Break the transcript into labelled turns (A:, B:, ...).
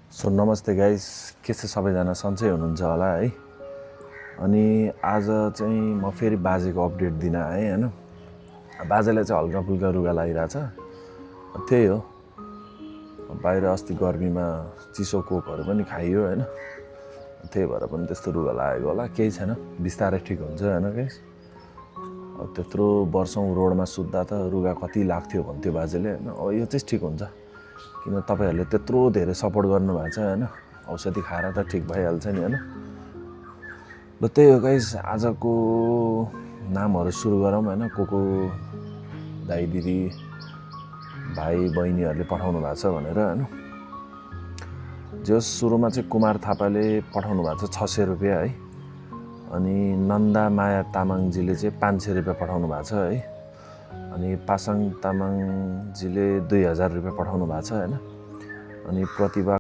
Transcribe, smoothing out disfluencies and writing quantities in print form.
A: So नमस्ते guys, के छ सबैजना सन्चै हुनुहुन्छ होला है। अनि आज चाहिँ म फेरि बाजेको अपडेट दिन आएँ हैन। बाजेलाई चाहिँ हल्का फुल्का रुगा लागिरहेछ, त्यही हो। बाहिर अस्ति गर्मीमा चिसो कोकहरू पनि खाइयो हैन, त्यही भएर पनि त्यस्तो रुगा लागेको होला। केही छैन, बिस्तारै ठिक हुन्छ हैन गाइस। अब त्यत्रो वर्षौं रोडमा सुत्दा त रुगा कति लाग्थ्यो भन्थ्यो बाजेले हैन। अब यो चाहिँ ठिक हुन्छ, किन तपाईहरुले त्यत्रो धेरै सपोर्ट गर्नुभएको छ हैन। औषधि खाएर त ठिक भइहाल्छ नि हैन। ल त्यही हो गाइस, आजको नामहरु सुरु गरौँ हैन। को दाइ दिदी भाइ बहिनीहरुले पठाउनु भएको छ भनेर हैन। जस सुरुमा चाहिँ कुमार थापाले पठाउनु भएको छ 600 रुपैयाँ है। अनि नन्दा माया तामाङजीले चाहिँ 500 रुपैयाँ पठाउनु भएको छ है। अनि पासाङ तामाङजीले 2000 रुपैयाँ पठाउनु भएको छ हैन। अनि प्रतिभा